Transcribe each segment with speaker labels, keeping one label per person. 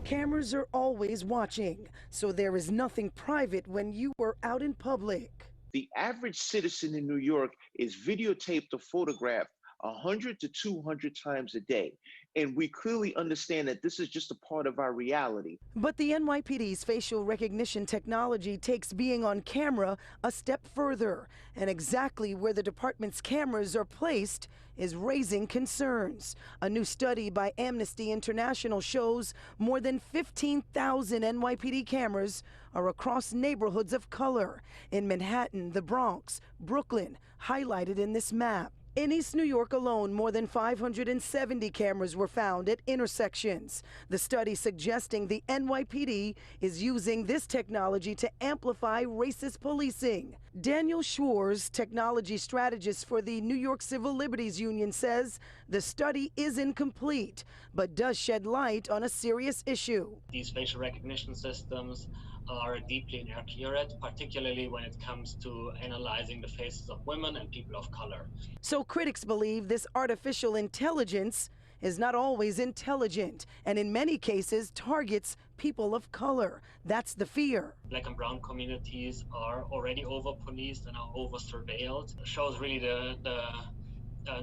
Speaker 1: Cameras are always watching, so there is nothing private when you are out in public.
Speaker 2: The average citizen in New York is videotaped or photographed 100 to 200 times a day. And we clearly understand that this is just a part of our reality.
Speaker 1: But the NYPD's facial recognition technology takes being on camera a step further. And exactly where the department's cameras are placed is raising concerns. A new study by Amnesty International shows more than 15,000 NYPD cameras are across neighborhoods of color in Manhattan, the Bronx, Brooklyn, highlighted in this map. In East New York alone, more than 570 cameras were found at intersections. The study suggesting the NYPD is using this technology to amplify racist policing. Daniel Schwartz, technology strategist for the New York Civil Liberties Union, says the study is incomplete, but does shed light on a serious issue.
Speaker 3: These facial recognition systems are deeply inaccurate, particularly when it comes to analyzing the faces of women and people of color.
Speaker 1: So critics believe this artificial intelligence is not always intelligent and in many cases targets people of color. That's the fear.
Speaker 3: Black and brown communities are already over-policed and are over-surveilled. It shows really the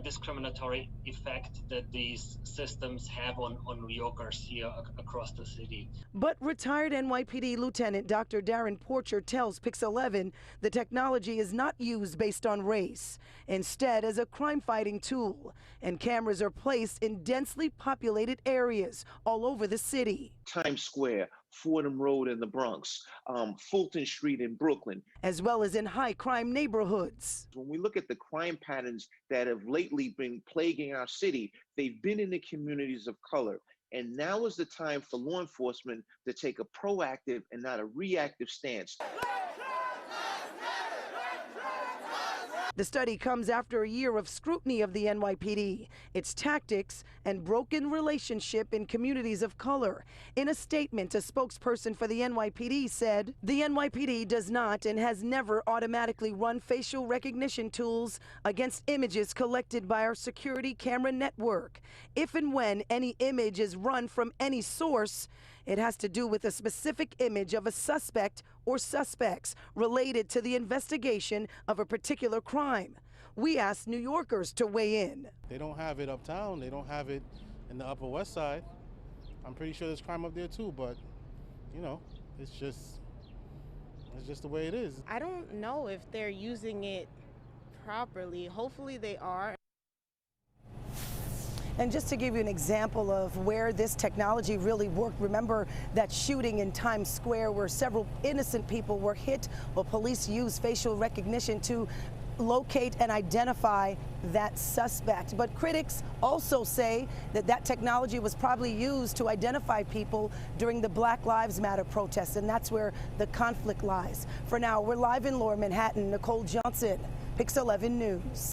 Speaker 3: discriminatory effect that these systems have on New Yorkers here across the city.
Speaker 1: But retired NYPD Lieutenant Dr. DARRIN Porcher tells Pix 11 the technology is not used based on race, instead as a crime-fighting tool, and cameras are placed in densely populated areas all over the city.
Speaker 2: Times Square, Fordham Road in the Bronx, Fulton Street in Brooklyn,
Speaker 1: as well as in high-crime neighborhoods.
Speaker 2: When we look at the crime patterns that have lately been plaguing our city, they've been in the communities of color. And now is the time for law enforcement to take a proactive and not a reactive stance.
Speaker 1: The study comes after a year of scrutiny of the NYPD, its tactics, and broken relationship in communities of color. In a statement, a spokesperson for the NYPD said, the NYPD does not and has never automatically run facial recognition tools against images collected by our security camera network. If and when any image is run from any source, it has to do with a specific image of a suspect or suspects related to the investigation of a particular crime. We asked New Yorkers to weigh in.
Speaker 4: They don't have it uptown. They don't have it in the Upper West Side. I'm pretty sure there's crime up there too, but you know, it's just the way it is.
Speaker 5: I don't know if they're using it properly. Hopefully they are.
Speaker 1: And just to give you an example of where this technology really worked, remember that shooting in Times Square where several innocent people were hit? Well, police used facial recognition to locate and identify that suspect. But critics also say that that technology was probably used to identify people during the Black Lives Matter protests, and that's where the conflict lies. For now, we're live in Lower Manhattan. Nicole Johnson, Pix 11 News.